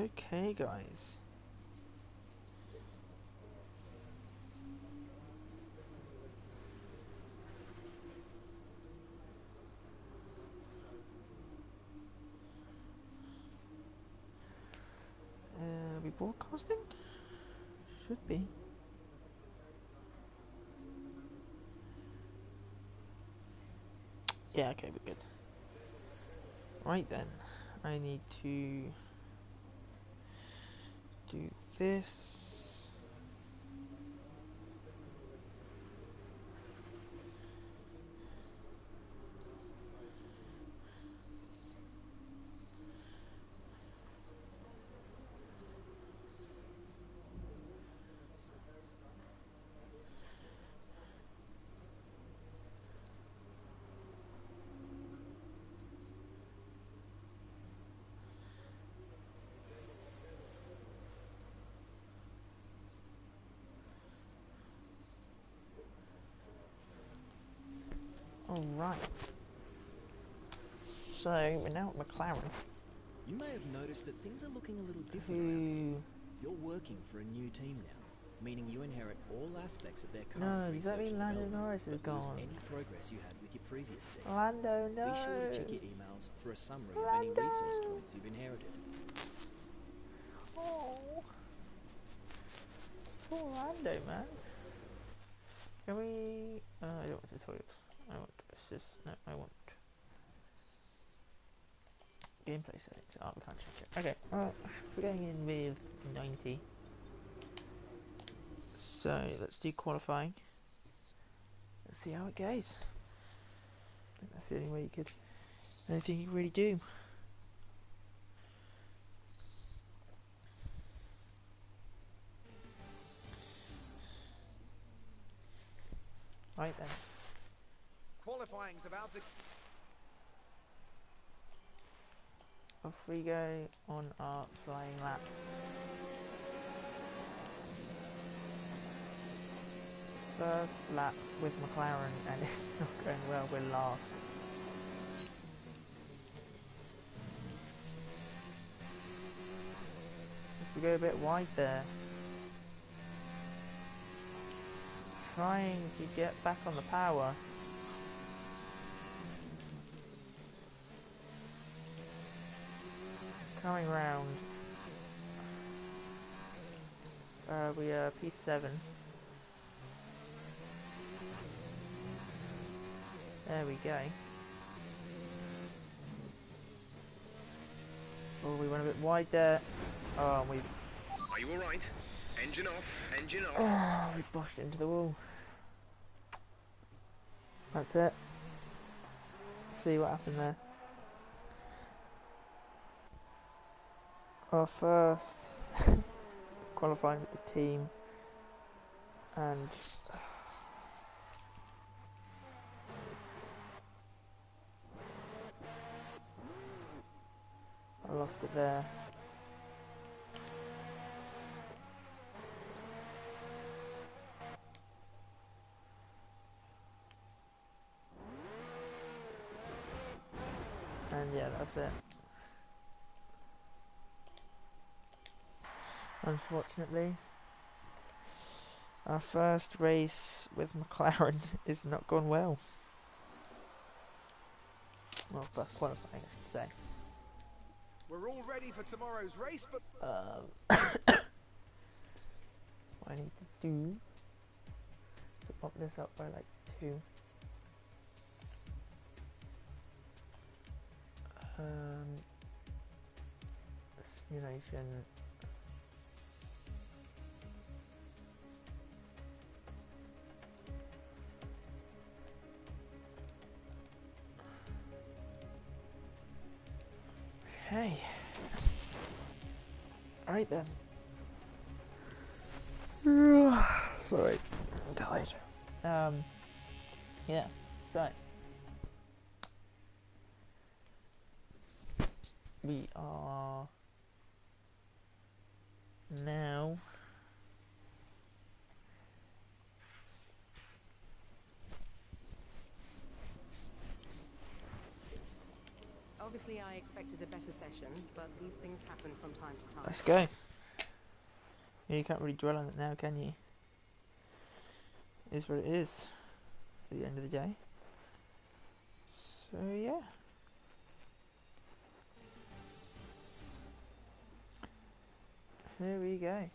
Okay, guys. Are we broadcasting? Should be. Yeah, okay, we're good. Right then, I need to do this. Alright. So, we're now at McLaren. You may have noticed that things are looking a little different around here. Who... You're working for a new team now, meaning you inherit all aspects of their current No, does that research mean and Lando development, Norris is but lose gone? any progress you had with your previous team. Lando, no! Be sure to check your emails for a summary of any Lando! resource points you've inherited. Oh. Poor Lando, man. Can we... I don't want tutorials. I want assist. No, I want... gameplay settings. Oh, we can't check it. Okay, well, we're going in with 90. So, let's do qualifying. Let's see how it goes. I think that's the only way you could... anything you can really do. Right then. Qualifying's about to... Off we go on our flying lap. First lap with McLaren, and it's not going well, we're last. Just we go a bit wide there. Trying to get back on the power. Coming round. We are P7. There we go. Oh, we went a bit wide there. Oh, we... Are you alright? Engine off, engine off. oh, we boshed into the wall. That's it. See what happened there. Our first qualifying with the team, and I lost it there. And yeah, that's it. Unfortunately, our first race with McLaren is not gone well. Well, first qualifying, I should say. We're all ready for tomorrow's race, but... what I need to do to bump this up by like 2. Simulation. Okay. Alright then. Sorry, I'm tired. Yeah, so we are now Obviously, I expected a better session, but these things happen from time to time. Let's go. Yeah, you can't really dwell on it now, can you? It is what it is at the end of the day. So yeah. There we go.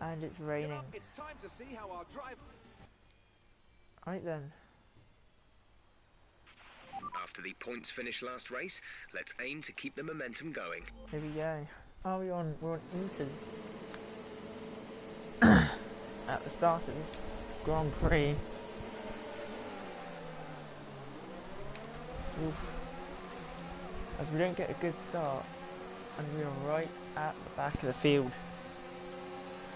And it's Get raining. up, it's time to see how our drive. Right then. After the points finish last race, let's aim to keep the momentum going. Here we go. Are we on? We're on Inters. At the start of this Grand Prix. Oof. As we don't get a good start, and we are right at the back of the field.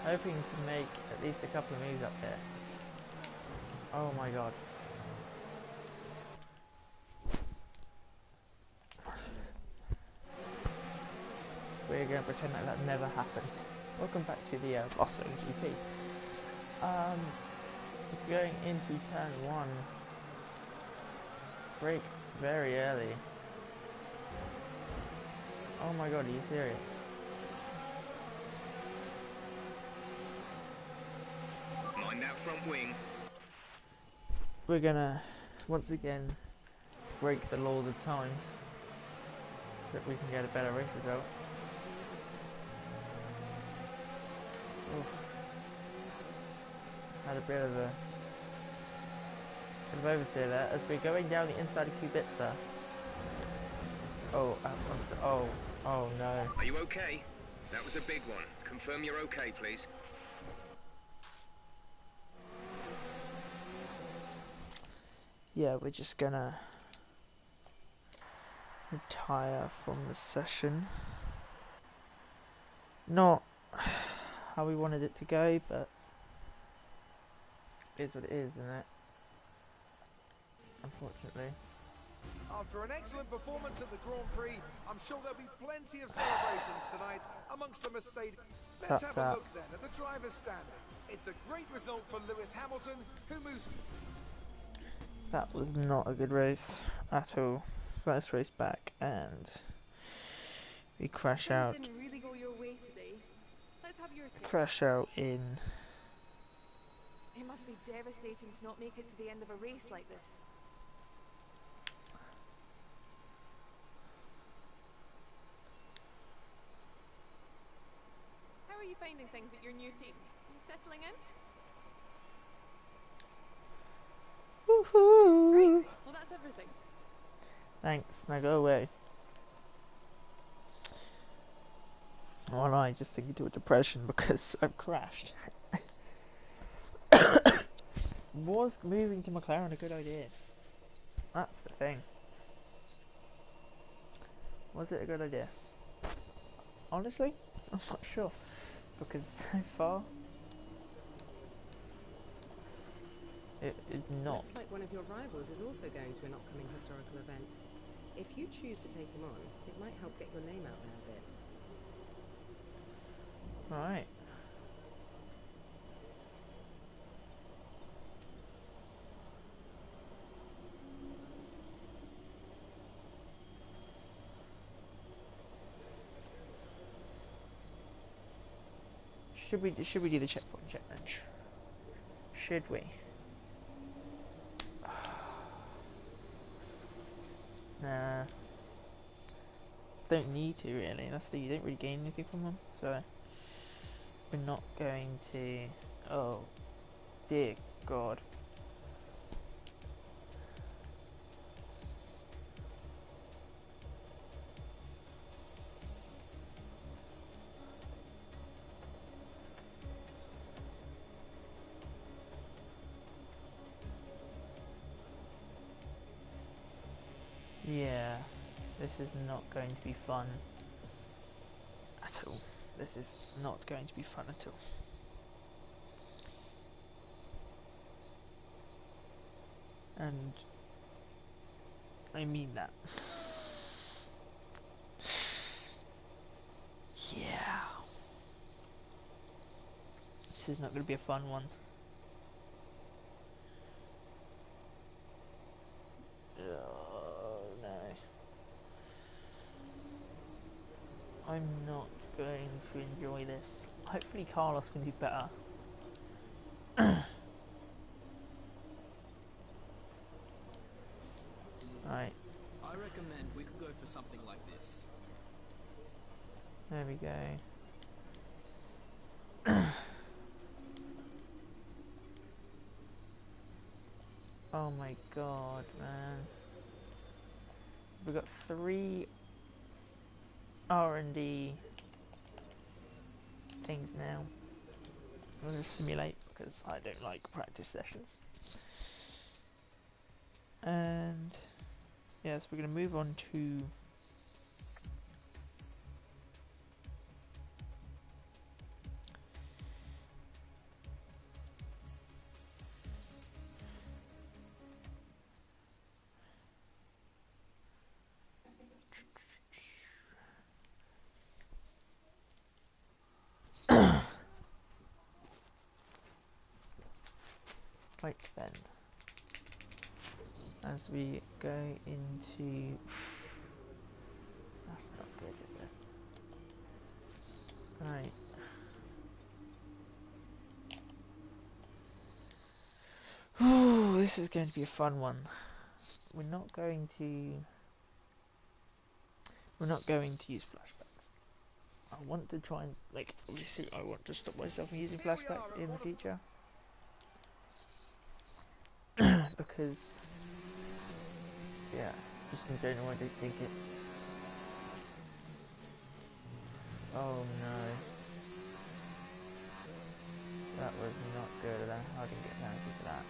Hoping to make at least a couple of moves up there. Oh my god. We're going to pretend like that never happened. Welcome back to the Boston GP. Going into turn 1. Brake very early. Oh my god, are you serious? Mind that front wing. We're gonna once again break the laws of time so that we can get a better race result. Oof. Had a bit of oversteer there as we're going down the inside of Kubica. Oh, oh no. Are you okay? That was a big one. Confirm you're okay, please. Yeah, we're just gonna retire from the session. Not how we wanted it to go, but it is what it is, isn't it? Unfortunately. After an excellent performance at the Grand Prix, I'm sure there'll be plenty of celebrations tonight amongst the Mercedes. Let's have a look then at the driver's standings. It's a great result for Lewis Hamilton, who moves. That was not a good race at all. First race back and we crash out. Things didn't really go your way today. Let's have your take. Crash out in. It must be devastating to not make it to the end of a race like this. How are you finding things at your new team? You settling in? Woohoo! Great. Well, that's everything. Thanks. Now go away. Well, I just sink into a depression because I've crashed. Was moving to McLaren a good idea? That's the thing. Was it a good idea? Honestly, I'm not sure. Because so far, it is not. Looks like one of your rivals is also going to an upcoming historical event. If you choose to take him on, it might help get your name out there a bit. Right. Should we do the checkpoint challenge? Should we? Nah. Don't need to really. That's the you don't really gain anything from them, so we're not going to. Oh, dear God. Yeah, this is not going to be fun at all. This is not going to be fun at all. And I mean that. Yeah. This is not going to be a fun one. I'm not going to enjoy this. Hopefully Carlos can do better. Right, I recommend we could go for something like this. there we go. Oh my god, man. We've got 3 R&D things now. I'm going to simulate because I don't like practice sessions. And yes, we're going to move on to right then. As we go into... That's not good, is it? Right. Ooh, this is going to be a fun one. We're not going to use flashbacks. I want to try and, like, obviously I want to stop myself from using flashbacks in the future. Because, yeah, just in general I don't think it... Oh no. That was not good, I didn't get penalty for that.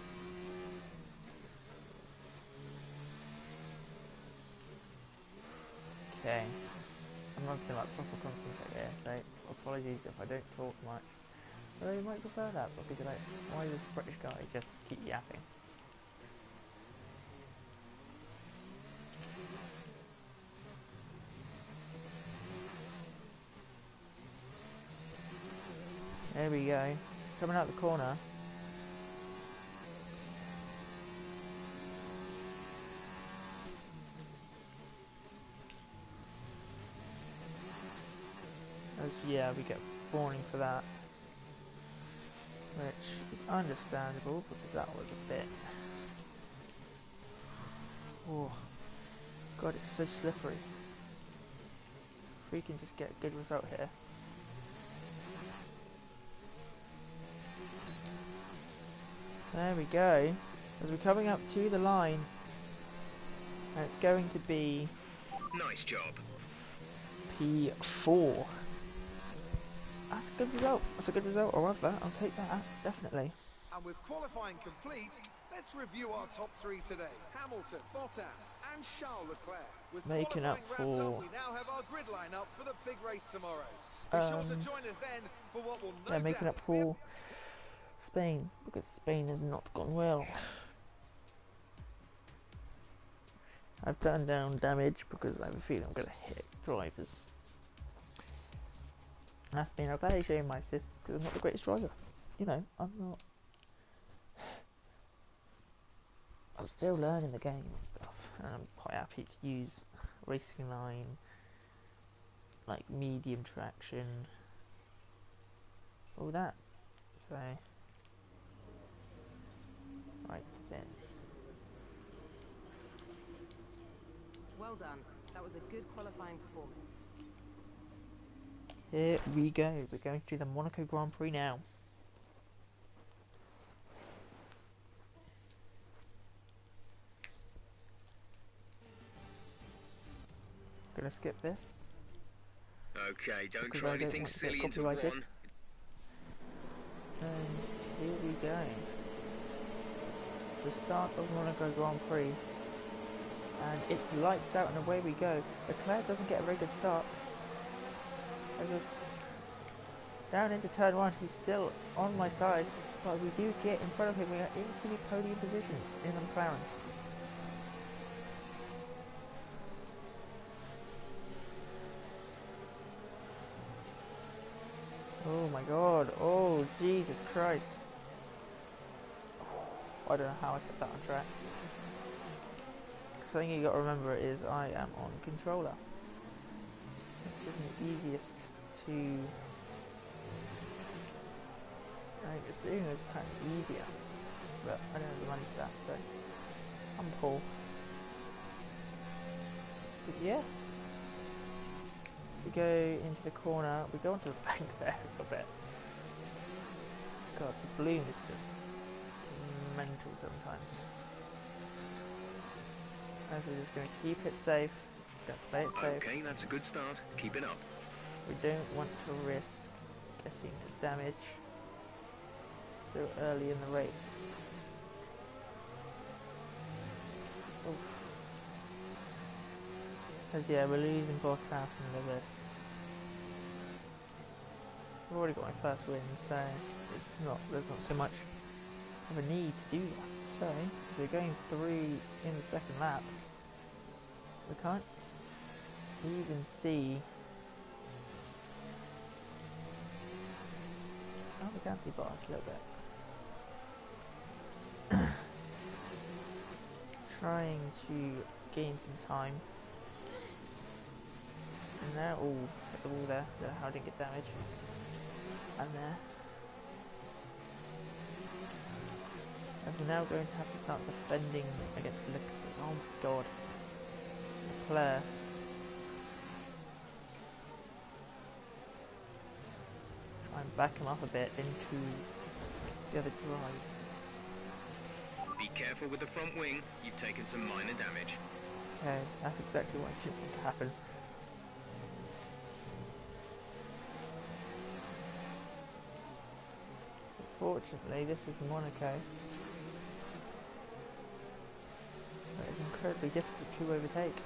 Okay. I'm not gonna like proper concentrate here, so apologies if I don't talk much. Although you might prefer that because you're like, why does this British guy just keep yapping? There we go. Coming out the corner. Yeah, we get warning for that, which is understandable because that was a bit... Oh, God, it's so slippery. If we can just get a good result here. There we go. As we're coming up to the line, and it's going to be... Nice job. P4. That's a good result. That's a good result. I love that. I'll take that, definitely. And with qualifying complete, let's review our top 3 today. Hamilton, Bottas, and Charles Leclerc. With Making up qualifying wrapped for... up, we now have our grid lineup for the big race tomorrow. Be sure to join us then for what will no they're making up for Spain, because Spain has not gone well. I've turned down damage because I have a feeling I'm going to hit drivers. That's been a very shame, my sister, because I'm not the greatest driver. You know, I'm not. I'm still learning the game and stuff, and I'm quite happy to use Racing Line, like medium traction, all that. So, right then. Well done. That was a good qualifying performance. Here we go. We're going to the Monaco Grand Prix now. Gonna skip this. Okay, don't because try I don't anything want to get silly into copyrighted. one. And here we go. The start of Monaco Grand Prix. And it's lights out and away we go. Leclerc doesn't get a very good start. Down into turn 1, he's still on my side, but we do get in front of him. We are instantly podium positions in the McLaren. Oh my god, oh Jesus Christ. I don't know how I kept that on track. Something you got to remember is I am on controller. which isn't the easiest to... I think it's doing is kind of easier, but I don't have the money for that, so I'm poor. But yeah, we go into the corner, we go onto the bank there a bit. God, the bloom is just mental sometimes. As we're just going to keep it safe, don't play it safe. Okay, that's a good start. Keep it up. We don't want to risk getting damage so early in the race. Oof. Because yeah, we're losing Bottas and Lewis. I've already got my first win, so there's not so much of a need to do that. So, as we're going through in the second lap, we can't even see... Oh, we can see Bottas a little bit. Trying to gain some time. And there, oh, hit the wall there, how I didn't get damage. And there. As we're now going to have to start defending against oh my god, Leclerc. Try and back him up a bit into the other drive. Be careful with the front wing. You've taken some minor damage. Okay, that's exactly what I didn't want to happen. Fortunately, this is Monaco. It is incredibly difficult to overtake.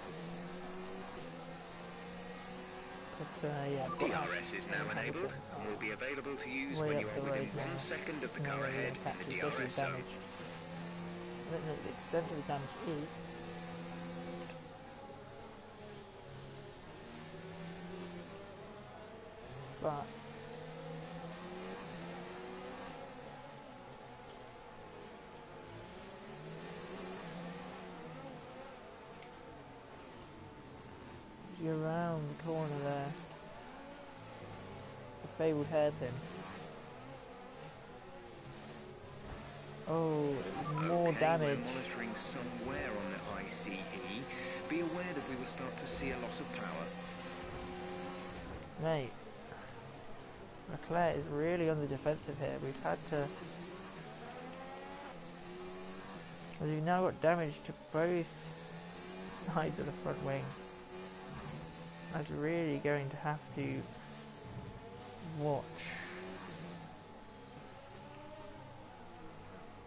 But yeah, DRS is now enabled and will be available to use when you are within 1 second of the car ahead in the DRS zone. I don't know what the extent of the damage is. But around the corner there, the fabled hairpin. Oh, more damage. We're monitoring somewhere on the ICE. Be aware that we will start to see a loss of power. Mate, Leclerc is really on the defensive here. We've had to... As we've now got damage to both sides of the front wing. I was really going to have to watch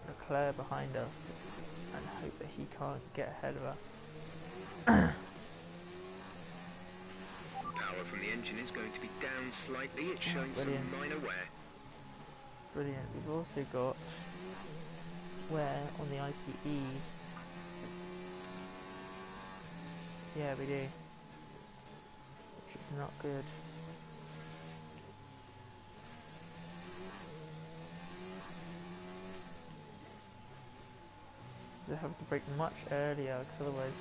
Leclerc behind us and hope that he can't get ahead of us. Power from the engine is going to be down slightly. It's showing some minor wear. Brilliant. We've also got wear on the ICE. Yeah, we do. Which is not good. So we have to brake much earlier, because otherwise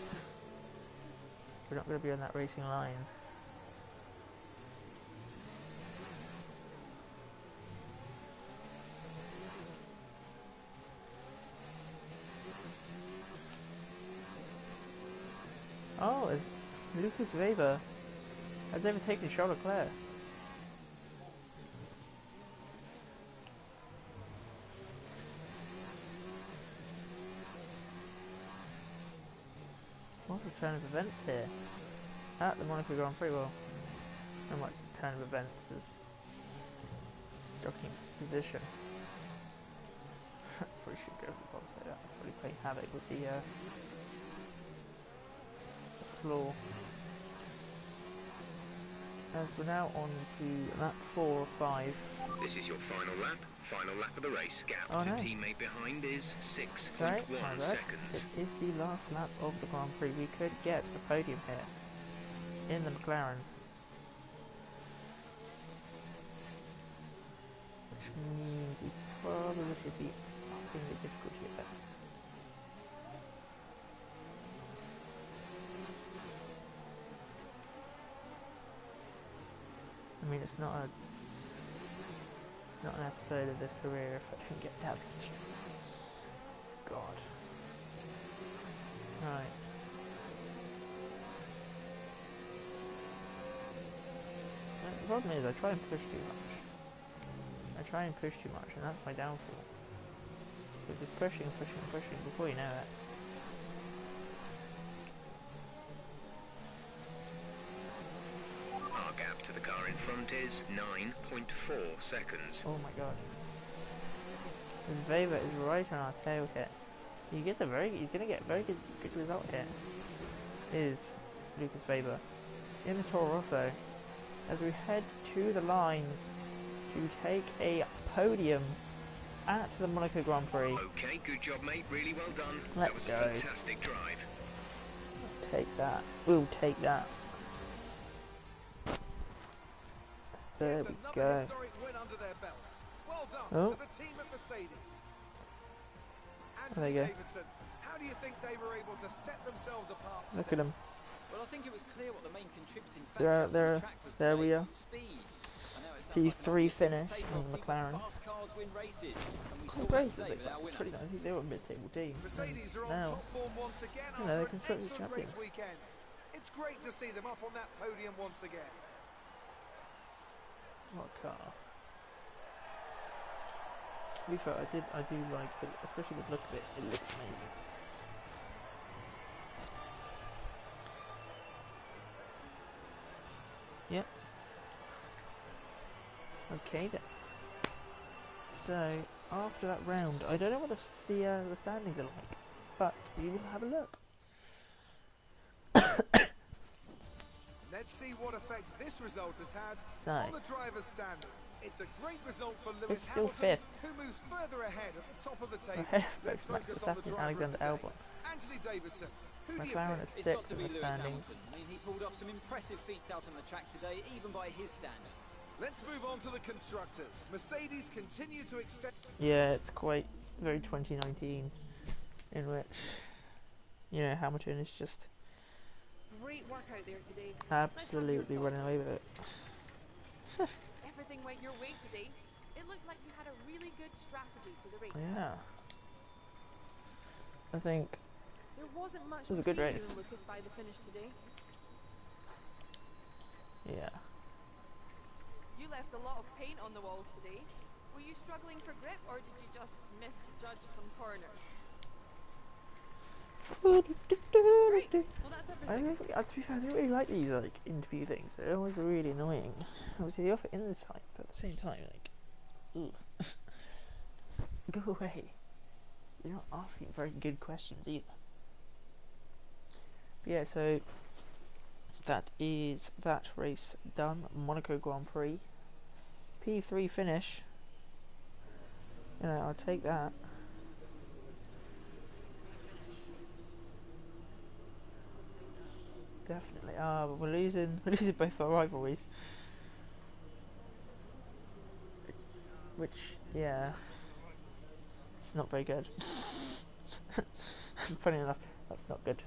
we're not going to be on that racing line. Oh, it's Lucas Weber has overtaken Charles Leclerc. What a turn of events here at the Monaco Grand Prix. Well, not much turn of events as jockeying position. Probably should go for the box like that. Probably play havoc with the floor. As we're now on to lap 4 or 5. This is your final lap of the race. Gap to teammate behind is 6.1 seconds. It is the last lap of the Grand Prix. We could get the podium here in the McLaren, which means we probably should be upping the difficulty a bit. mean, it's not an episode of this career if I don't get damaged. God. Right. The problem is I try and push too much. And that's my downfall. Because just pushing, before you know it. Our gap to the car in front is 9.4 seconds. Oh my god. This Weber is right on our tail here. He's gonna get a very good result here. Is Lucas Weber in the Toro Rosso as we head to the line to take a podium at the Monaco Grand Prix. Okay, good job, mate. Really well done. Let's That was go. a fantastic drive. Take that. We'll take that. There Yes, we another go. historic win under their belts. Well done Oh. to the team at Mercedes. There Anthony you go. Davidson, how do you think they were able to set themselves apart today? Look at him. Well, I think it was clear what the main contributing There- factor there- to the track was there we today, are. speed. I know it sounds P3 like an obvious thing to finish say, on but I think McLaren. fast cars win races, and we saw Cool it race, today with our winner. pretty nice. They were a mid-table team. Mercedes are on Now, top form once again you know, they're after an constructors' excellent race champions. weekend. It's great to see them up on that podium once again. What car? To be fair, I do like the, especially the look of it. It looks amazing. Yep. Okay then. So after that round, I don't know what the standings are like, but we will have a look. Let's see what effect this result has had So, on the driver's standings. It's a great result for Lewis it's still Hamilton, fifth. who moves further ahead at the top of the table. Ahead of Let's Max focus on the Verstappen, driver of Alexander the day. Albon. Anthony Davidson, who do you McLaren pick? is It's got sixth to in be the Lewis standings. Hamilton. I mean, he pulled off some impressive feats out on the track today, even by his standards. Let's move on to the constructors. Mercedes continue to extend. Yeah, it's quite very 2019, in which, you know, Hamilton is just Great work out there today. absolutely running away with it. Everything went your way today. It looked like you had a really good strategy for the race. Yeah. I think There wasn't much It was a good between race. you and Lucas by the finish today. yeah. You left a lot of paint on the walls today. Were you struggling for grip, or did you just misjudge some corners? Great. Well, that's everything. To be fair, I don't really like these like interview things. They're always really annoying. Obviously, they offer insight, but at the same time, like, ugh. Go away. You're not asking very good questions either. But yeah, so that is that race done. Monaco Grand Prix. P3 finish. You know, I'll take that. Definitely. But we're losing both our rivalries. Which, yeah, it's not very good. Funny enough, that's not good.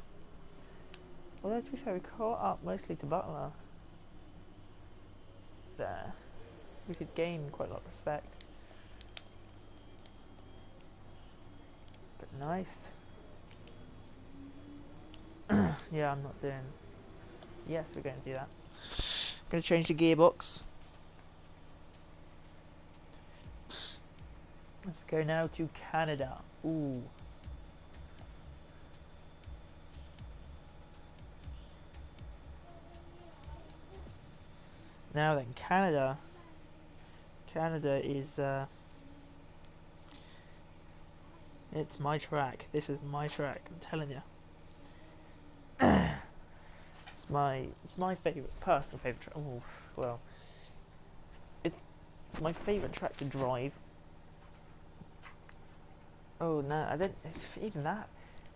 Although to be fair, we caught up mostly to Butler. There, we could gain quite a lot of respect. But nice. Yeah, I'm not doing. Yes, we're going to do that. I'm going to change the gearbox. Let's go now to Canada. Ooh. Now then, Canada. Canada is it's my track. This is my track, I'm telling you. It's my personal favourite track. Oh, well. It's my favourite track to drive. Oh no, I don't. Even that.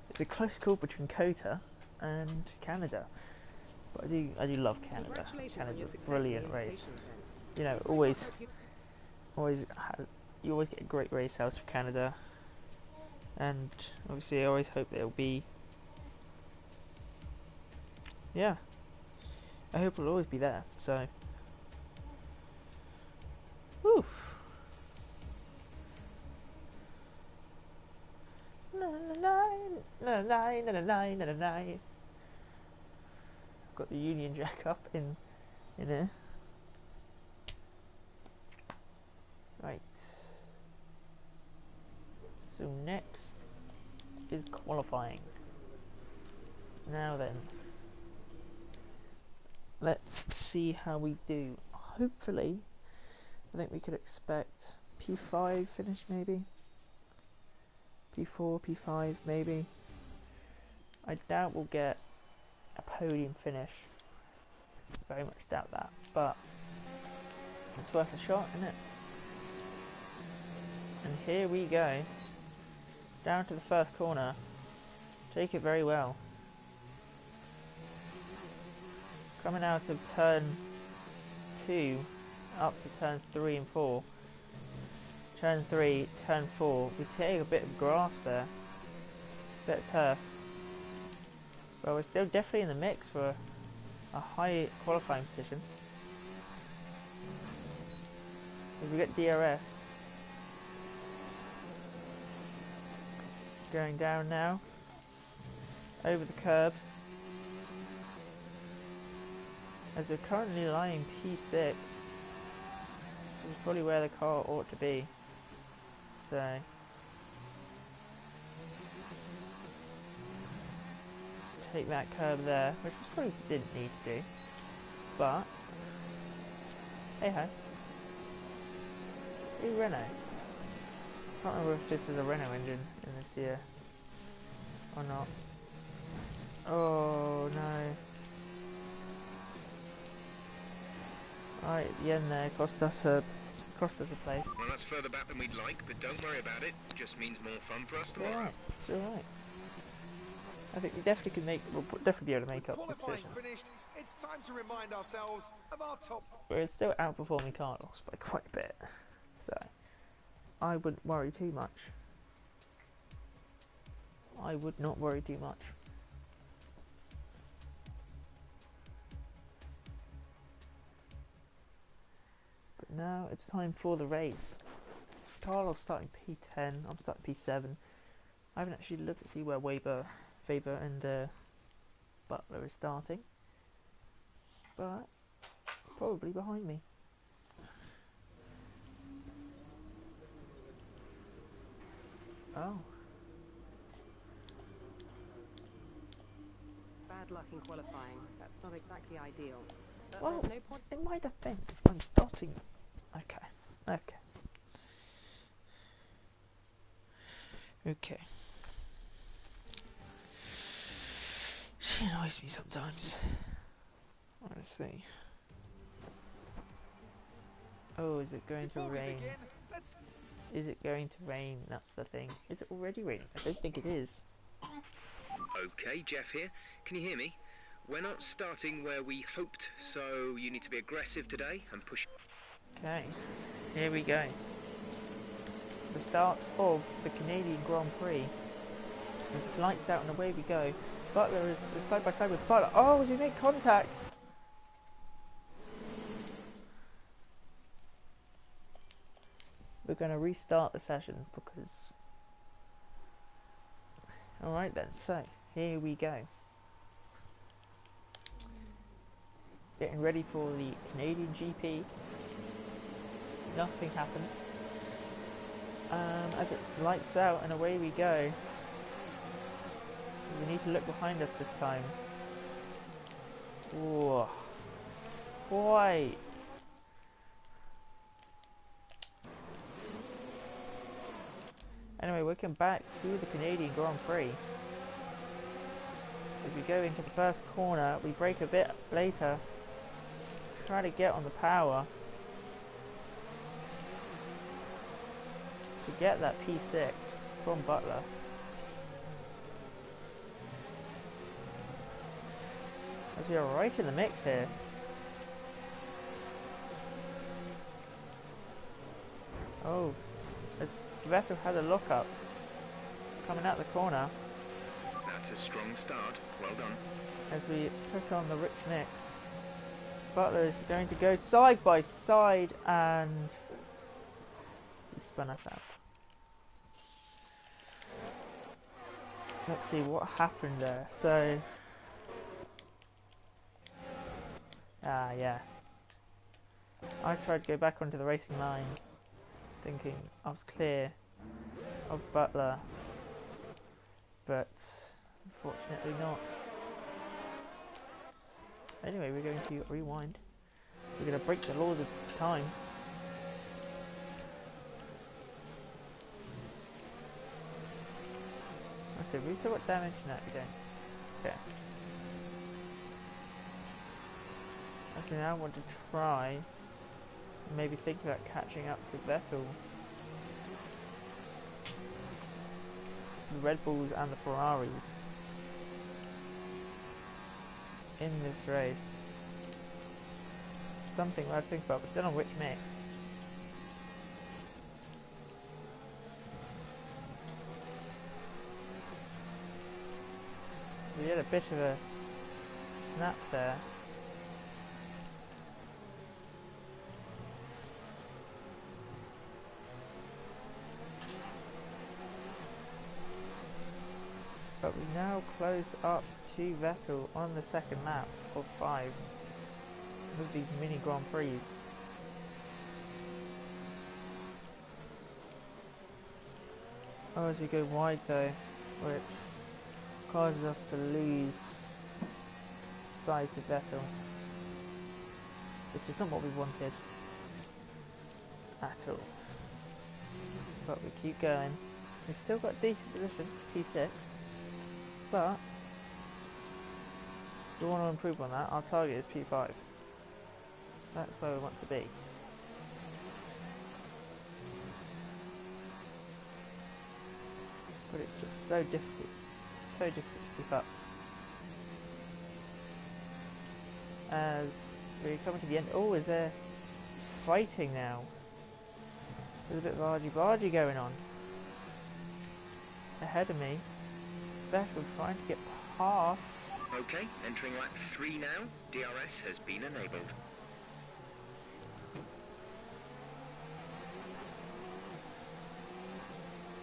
It's a close call between COTA and Canada, but I do love Canada. Canada's a brilliant race. You know, you always get a great race out of Canada, and obviously I always hope that it'll be. Yeah, I hope it'll always be there. So Got the Union Jack up in there. Right. So next is qualifying. Now then, let's see how we do. Hopefully, I think we could expect P5 finish maybe. P4, P5 maybe. I doubt we'll get a podium finish. Very much doubt that, but it's worth a shot, isn't it? And here we go. Down to the first corner. Take it very well. Coming out of turn 2 up to turn 3 and 4. Turn 3, turn 4. We take a bit of grass there. Bit of turf. But we're still definitely in the mix for a high qualifying position. If we get DRS. Going down now. Over the curb. As we're currently lying P6. Which is probably where the car ought to be. So take that curb there, which we probably didn't need to do, but hey ho. Hey Renault. Can't remember if this is a Renault engine in this year or not. Oh no. Right at the end there, cost us a place. Well, that's further back than we'd like, but don't worry about it. Just means more fun for us tomorrow. Alright, it's alright. I think we definitely can make. We'll definitely be able to make up the positions. Finished, it's time to remind ourselves of our top. We're still outperforming Carlos by quite a bit, so I wouldn't worry too much. I would not worry too much. But now it's time for the race. Carlos starting P10, I'm starting P7. I haven't actually looked to see where Weber and Butler is starting, but probably behind me. Oh. Bad luck in qualifying. That's not exactly ideal. But Well, there's no point. in my defense, I'm starting. Okay. She annoys me sometimes. Let's see. Oh, is it going to rain? Is it going to rain? That's the thing. Is it already raining? I don't think it is. Okay, Jeff here. Can you hear me? We're not starting where we hoped, so you need to be aggressive today and push. Okay, here we go. The start of the Canadian Grand Prix. It's lights out and away we go. Butler is side by side with Butler. Oh, did he make contact? We're going to restart the session because... Alright then, so here we go. Getting ready for the Canadian GP. Nothing happened. As it lights out and away we go. We need to look behind us this time. Whoa. Why? Anyway, welcome back to the Canadian Grand Prix. As we go into the first corner, we brake a bit later. Try to get on the power to get that P6 from Butler. As we are right in the mix here. Oh, Vettel had a lock-up coming out the corner. That's a strong start. Well done. As we put on the Rich Mix. Butler is going to go side by side and he spun us out. let's see what happened there. So, yeah. I tried to go back onto the racing line, thinking I was clear of Butler, but unfortunately not. Anyway, we're going to rewind. We're going to break the laws of time. Let's see, we saw what dimension that we're doing. Okay. Okay, now I want to try and maybe think about catching up to Vettel. The Red Bulls and the Ferraris in this race. Something I think about, but still on which mix. We had a bit of a snap there. But we now closed up to Vettel on the second lap of 5 with these mini Grand Prix. Oh, as we go wide though, which causes us to lose sight of Vettel, which is not what we wanted at all. But we keep going. We've still got decent position, P6, but we want to improve on that. Our target is P5. That's where we want to be. But it's just so difficult to keep up. As we're coming to the end. Oh, is there fighting now? There's a bit of argy-bargy going on. Ahead of me, Vettel trying to get past. Okay, entering lap 3 now. DRS has been enabled.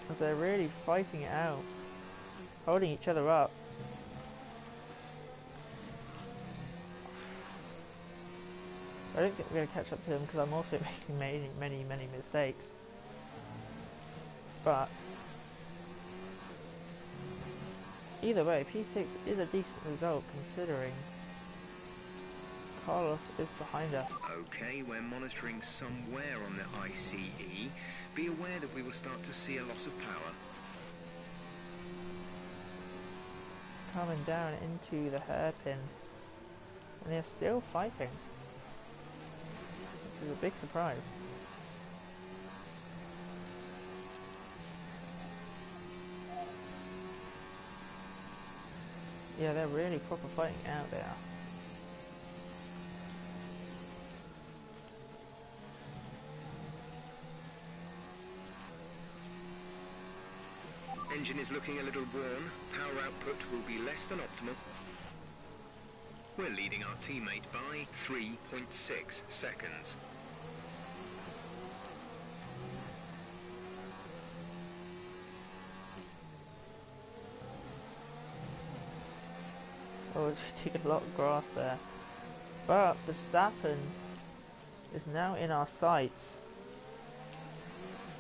As they're really fighting it out, holding each other up. I don't think we're going to catch up to them because I'm also making many mistakes. But either way, P6 is a decent result considering Carlos is behind us. Okay, we're monitoring somewhere on the ICE. Be aware that we will start to see a loss of power. Coming down into the hairpin, and they're still fighting, which is a big surprise. Yeah, they're really proper fighting out there. Engine is looking a little worn. Power output will be less than optimal. We're leading our teammate by 3.6 seconds. Oh, just took a lot of grass there. But Verstappen is now in our sights.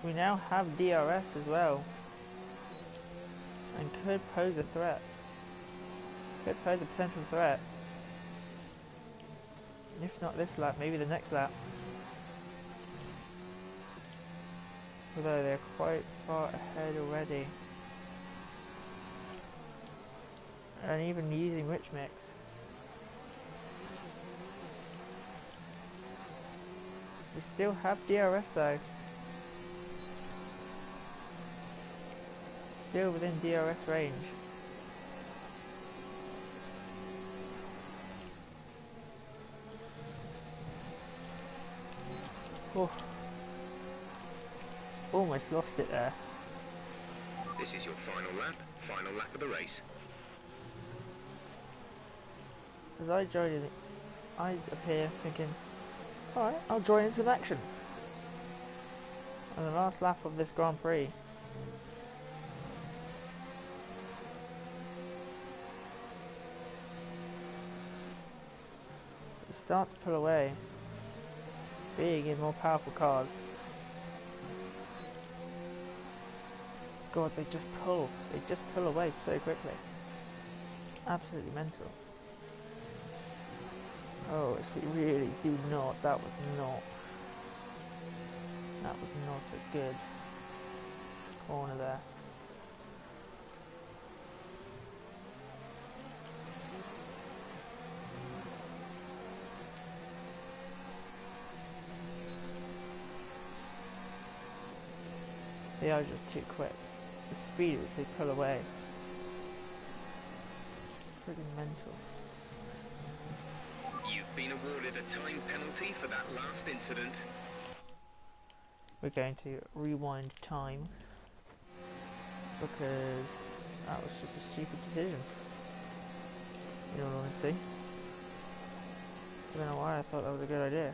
We now have DRS as well. And could pose a threat. Could pose a potential threat. If not this lap, maybe the next lap. Although they're quite far ahead already. And even using Rich Mix. We still have DRS though. Still within DRS range. Oh. Almost lost it there. This is your final lap of the race. As I join in, I appear thinking, alright, I'll join in some action. And the last lap of this Grand Prix. start to pull away. Big and more powerful cars. God, they just pull. They just pull away so quickly. Absolutely mental. Oh, we really do not. That was not a good corner there. They are just too quick. The speed at which they pull away. Pretty mental. You've been awarded a time penalty for that last incident. We're going to rewind time because that was just a stupid decision. In all honesty. I don't know why I thought that was a good idea.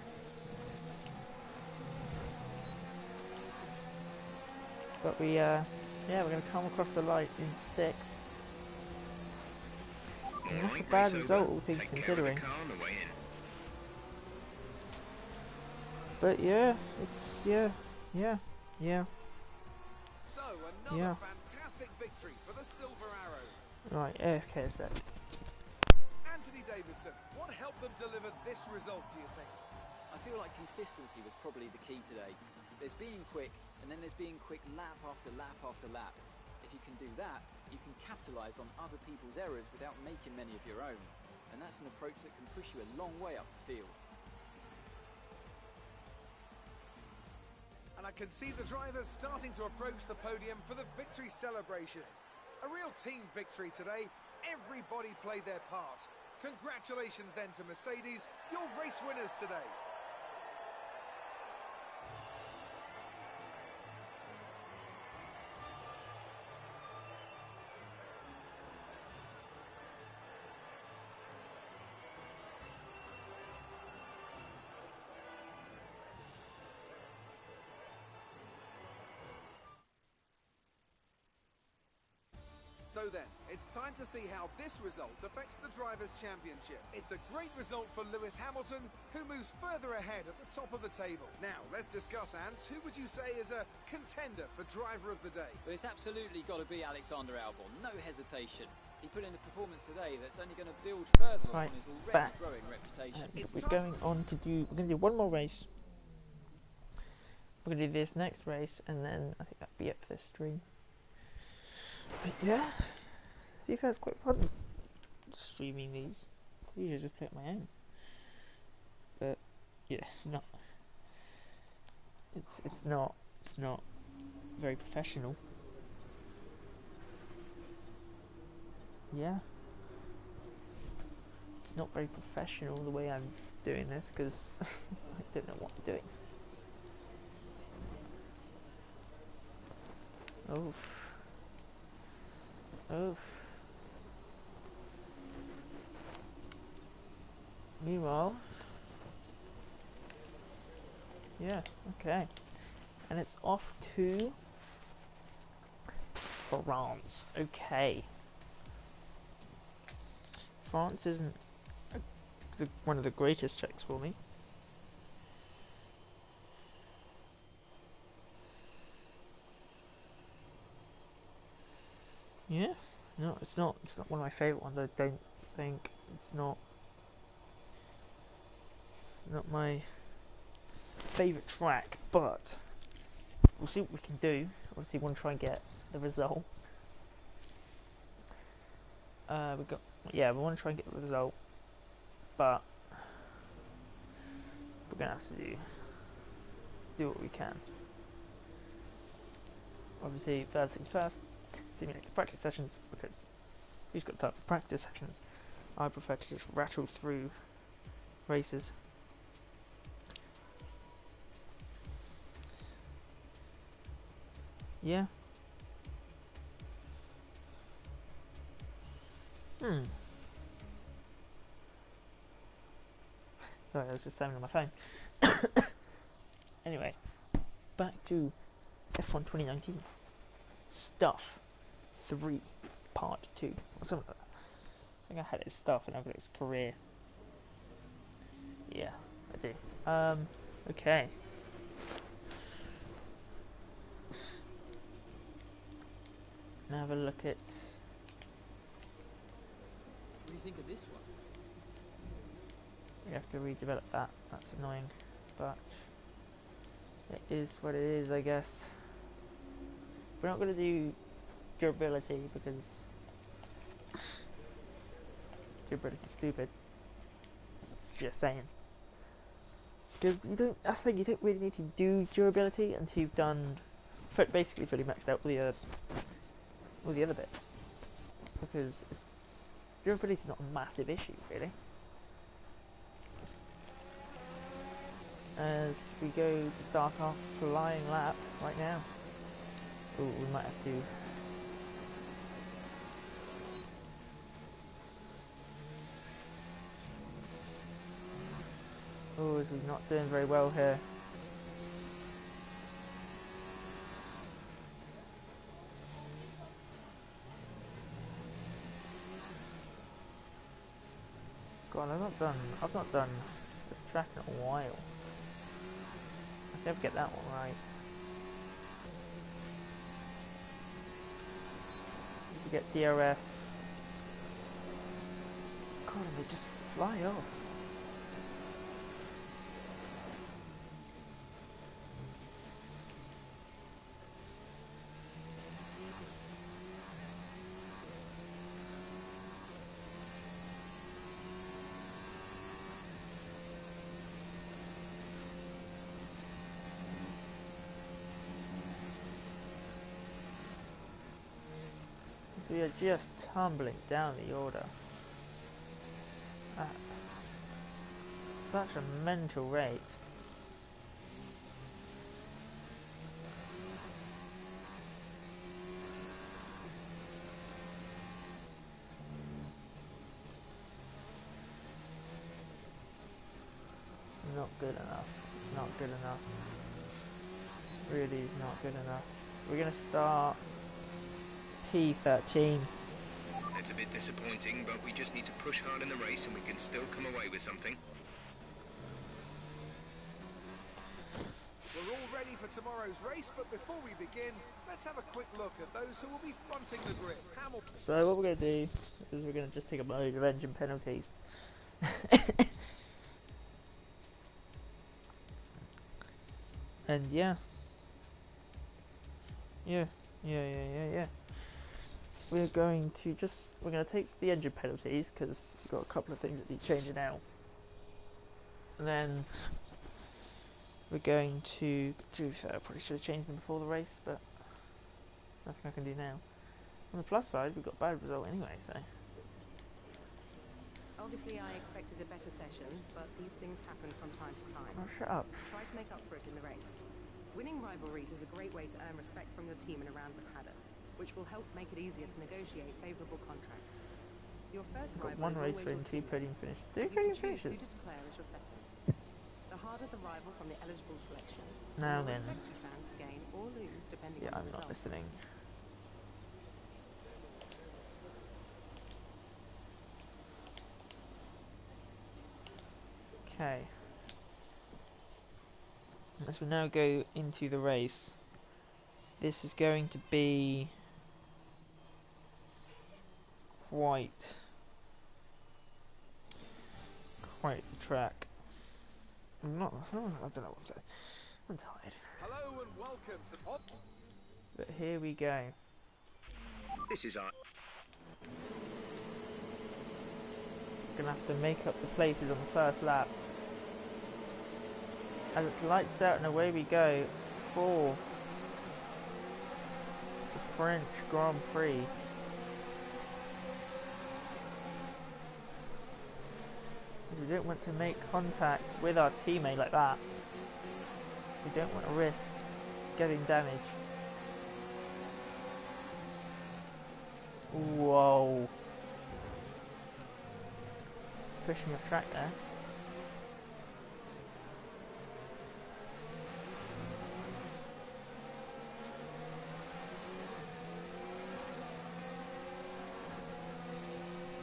But yeah, we're going to come across the light in 6th. Not a bad result, all things considering. But yeah, it's So another fantastic victory for the Silver Arrows. Right, okay, so Anthony Davidson, what helped them deliver this result, do you think? I feel like consistency was probably the key today. There's being quick, and then there's being quick lap after lap after lap. If you can do that, you can capitalise on other people's errors without making many of your own. And that's an approach that can push you a long way up the field. And I can see the drivers starting to approach the podium for the victory celebrations. A real team victory today. Everybody played their part. Congratulations then to Mercedes, your race winners today. So then, it's time to see how this result affects the Drivers' Championship. It's a great result for Lewis Hamilton, who moves further ahead at the top of the table. Now, let's discuss, Ant. Who would you say is a contender for Driver of the Day? But it's absolutely got to be Alexander Albon, no hesitation. He put in a performance today that's only going to build further on his already growing reputation. We're going to do one more race. We're going to do this next race, and then I think that'll be it for this stream. But yeah, see if that's quite fun streaming these. I usually just play it my own. But yeah, it's not very professional. Yeah, it's not very professional the way I'm doing this because I don't know what I'm doing. Oh. Oh. Meanwhile, yeah, okay, and it's off to France. Okay, France isn't one of the greatest checks for me. Yeah, no, it's not one of my favourite ones. I don't think it's not my favourite track, but we'll see what we can do. Obviously, we want to try and get the result. We want to try and get the result, but we're gonna have to do what we can. Obviously, first things first. Simulate the practice sessions, because who's got time for practice sessions? I prefer to just rattle through races. Yeah. Sorry, I was just saying on my phone. Anyway, back to F1 2019 stuff 3 part 2 or something like that. I think I had his stuff and I've got his career. Yeah, I do. Okay. Now have a look at. What do you think of this one? You have to redevelop that. That's annoying, but it is what it is, I guess. We're not going to do durability because durability is stupid. Just saying. Because you don't. That's the thing. You don't really need to do durability until you've done, basically fully maxed out all the other bits. Because durability is not a massive issue, really. As we go to start our flying lap right now. Oh, we might have to. Oh, we're not doing very well here. God, I've not done this track in a while. I never get that one right. You get DRS. God, and they just fly off. So we are just tumbling down the order at such a mental rate. It's not good enough. It's not good enough. Really is not good enough. We're gonna start P13. It's a bit disappointing, but we just need to push hard in the race and we can still come away with something. We're all ready for tomorrow's race, but before we begin, let's have a quick look at those who will be fronting the grid. Hamilton. So what we're going to do is we're going to just take a load of engine penalties. And yeah. We're going to take the engine penalties because we've got a couple of things that need changing out. And then we're going to I probably should have changed them before the race, but nothing I can do now. On the plus side, we've got a bad result anyway, so. Obviously, I expected a better session, but these things happen from time to time. Oh, shut up. Try to make up for it in the race. Winning rivalries is a great way to earn respect from your team and around the paddock, which will help make it easier to negotiate favourable contracts. Your first rival One is race always win, your 2 teammate. podium finishes. 2 You can podium choose who finishes. to declare as your second. The harder the rival from the eligible selection, the Now more then. respect you stand to gain or lose depending Yeah, on I'm the not result. listening. Okay. As we now go into the race, this is going to be quite the track. I don't know what I'm saying. I'm tired. Hello and welcome to Pod. But here we go. This is our... Gonna have to make up the places on the first lap. As it lights out and away we go for the French Grand Prix. As we don't want to make contact with our teammate like that. We don't want to risk getting damage. Whoa. Pushing the track there.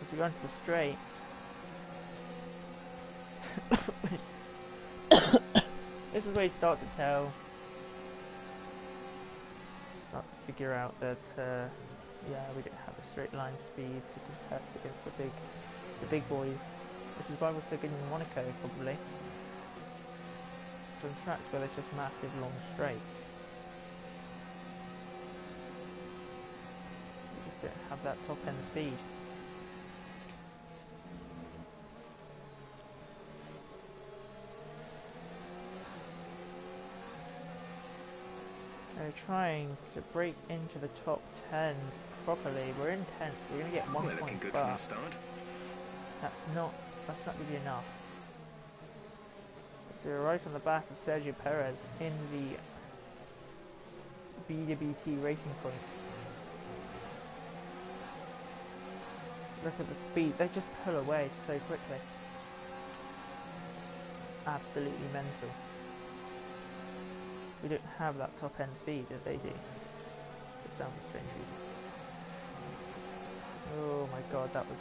As we go into the straight. is where you start to tell, start to figure out that yeah, we don't have a straight line speed to contest against the big boys, which is why we're so good in Monaco probably. From tracks where there's just massive long straights, we just don't have that top end speed. We're trying to break into the top 10 properly. We're in 10th. We're going to get 1 We're point, looking good but from the start. that's not going to be enough. So we're right on the back of Sergio Perez in the BWT Racing Point. Look at the speed. They just pull away so quickly. Absolutely mental. We don't have that top end speed that they do. It sounds strange. Oh my god, that was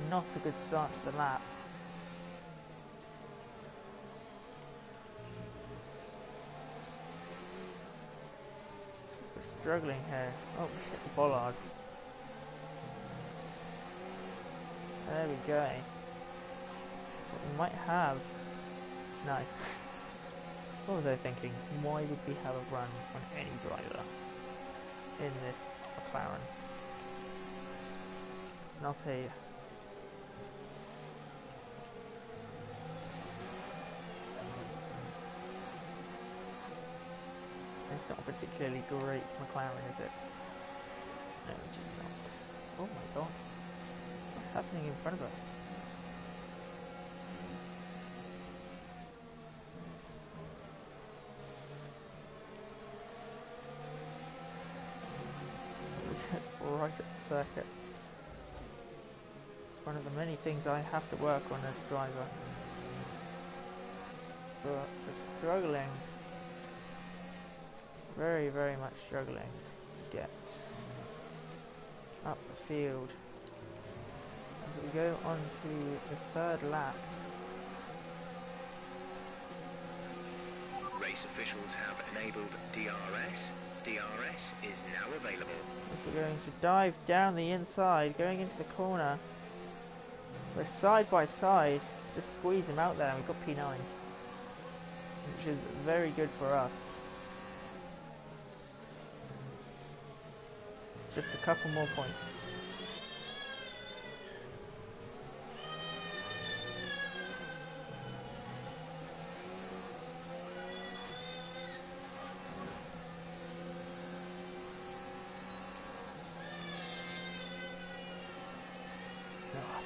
not a good start to the lap. We're struggling here. Oh, we hit the bollard. There we go. What we might have. No. What was I thinking? Why would we have a run on any driver in this McLaren? It's not a... It's not a particularly great McLaren, is it? No, it's just not. Oh my god. What's happening in front of us? Right at the circuit. It's one of the many things I have to work on as a driver. But we're struggling. Very, very much struggling to get up the field. As we go on to the third lap. Race officials have enabled DRS. DRS is now available. As we're going to dive down the inside, going into the corner. We're side by side, just squeeze him out there, and we've got P9. Which is very good for us. It's just a couple more points.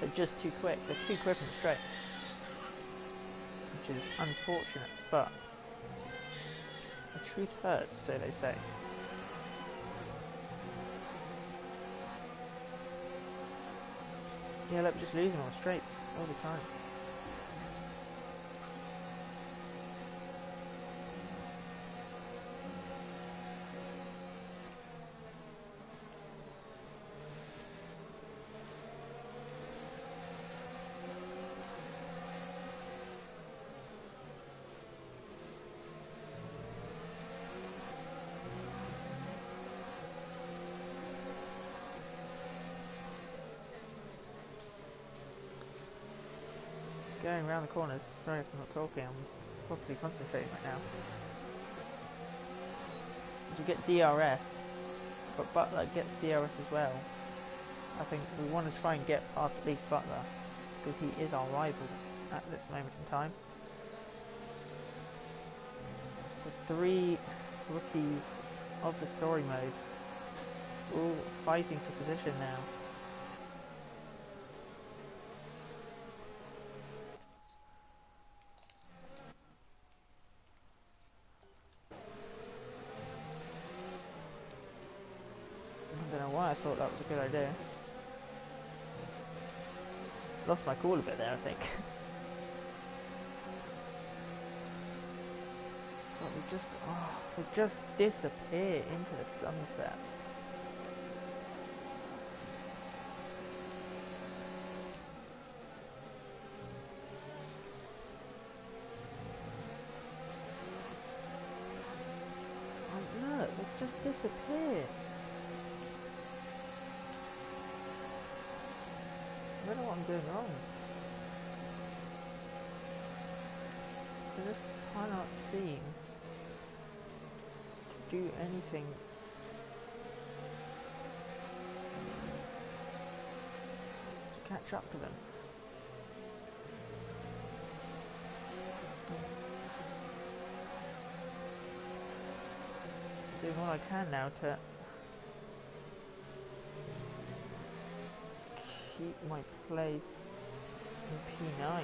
They're just too quick. They're too quick and straight, which is unfortunate, but the truth hurts, so they say. Yeah, look, we're just losing on straights all the time. Going around the corners, sorry if I'm not talking, I'm properly concentrating right now. As we get DRS, but Butler gets DRS as well. I think we want to try and get past at least Butler, because he is our rival at this moment in time. So 3 rookies of the story mode, all fighting for position now. I don't know why I thought that was a good idea. Lost my cool a bit there, I think. But we just disappear into the sunset. disappear? I don't know what I'm doing wrong. I just cannot seem to do anything to catch up to them. I'm doing all I can now to keep my place in P9.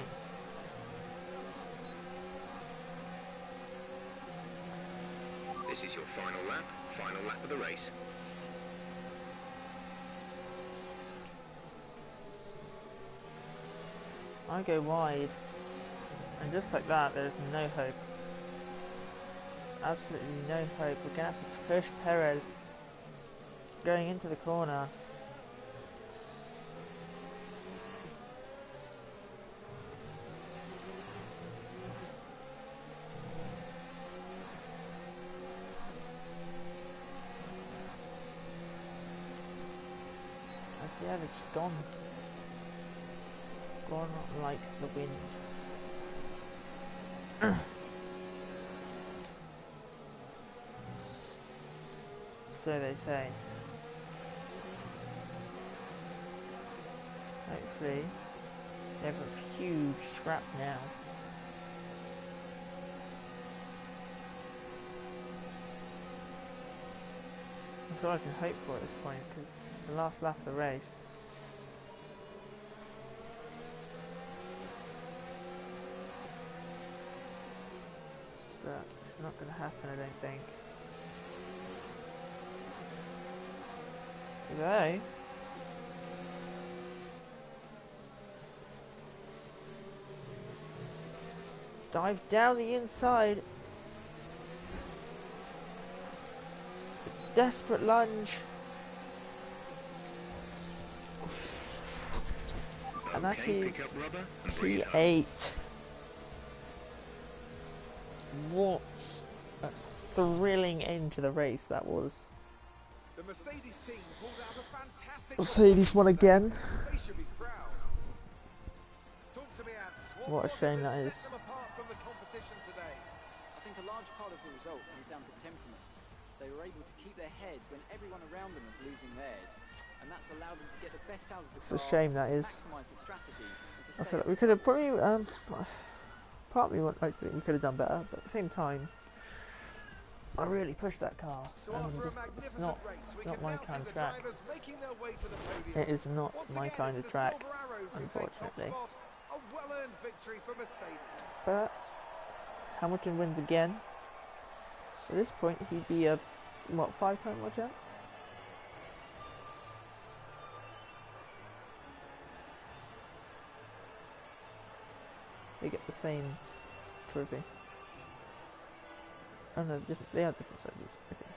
This is your final lap of the race. I go wide, and just like that, there's no hope. Absolutely no hope. We're gonna have to push Perez going into the corner. Yeah, they're just gone like the wind. So they say. Hopefully they have a huge scrap now. That's all I can hope for at this point, because the last lap of the race. But it's not going to happen, I don't think. Although, dive down the inside. Desperate lunge. And that is P8. What a thrilling end to the race that was. The Mercedes team pulled out a fantastic Mercedes won again. They should be proud. Talk to me, Ants. What a shame that is. Set them apart from the competition today? I think a large part of the result comes down to temperament. They were able to keep their heads when everyone around them was losing theirs, and that's allowed them to get the best out of the car. It's a shame that is. Maximise the strategy and to I feel like we could have probably partly what I think we could have done better, but at the same time, I really pushed that car. So after a magnificent race, we not can my now see kind of the track. drivers making their way to the podium. It is not Once my again, kind it's of the track, Silver Arrows who take top unfortunately. spot. A well-earned victory for Mercedes. But Hamilton wins again. At this point, he'd be a what, 5-time world champ? They get the same trophy. Oh no, they have different sizes. Okay.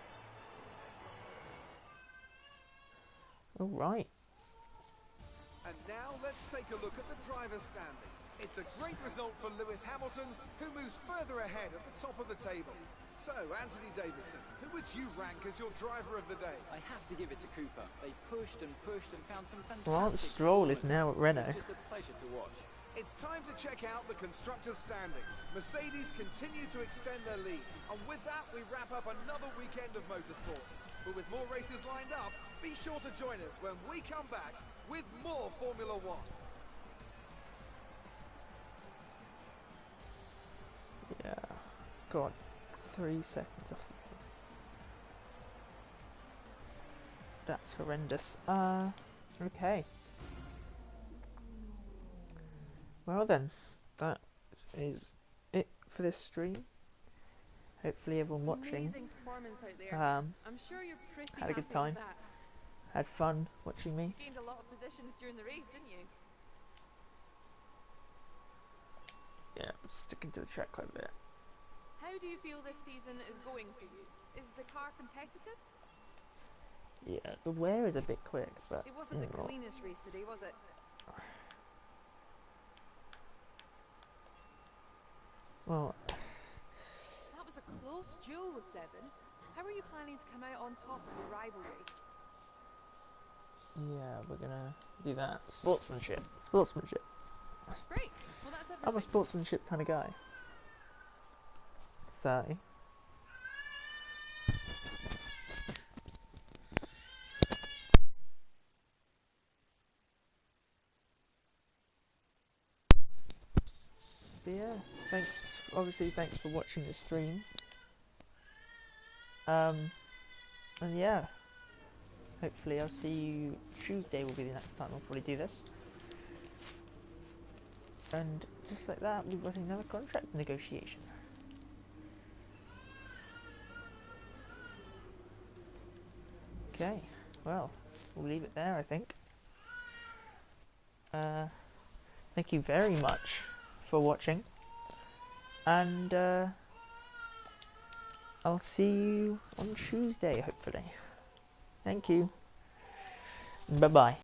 Alright. And now let's take a look at the driver's standings. It's a great result for Lewis Hamilton, who moves further ahead at the top of the table. So, Anthony Davidson, who would you rank as your driver of the day? I have to give it to Cooper. They pushed and found some fantastic Lance Stroll is now at Renault. It's just a pleasure to watch. It's time to check out the constructors' standings. Mercedes continue to extend their lead. And with that, we wrap up another weekend of motorsport. But with more races lined up, be sure to join us when we come back with more Formula One. Yeah. God. 3 seconds off the pace. That's horrendous. Okay. Well then, that is it for this stream. Hopefully everyone watching Amazing performance out there. I'm sure you're pretty had a good happy time. with that. Had fun watching me. Gained a lot of positions during the race, didn't you? Yeah, sticking to the track quite a bit. How do you feel this season is going for you? Is the car competitive? Yeah, the wear is a bit quick, but It wasn't the cleanest race today, was it? well, That was a close duel with Devon. How are you planning to come out on top in the rivalry? Yeah, we're gonna do that. Sportsmanship. Sportsmanship. Great. Well, that's everything. I'm a sportsmanship kind of guy. So. But yeah, thanks. Obviously, thanks for watching the stream. And yeah, hopefully I'll see you Tuesday. Will be the next time I'll probably do this. And just like that, we've got another contract negotiation. Okay, well, we'll leave it there, I think. Thank you very much for watching, and I'll see you on Tuesday, hopefully. Thank you. Bye-bye.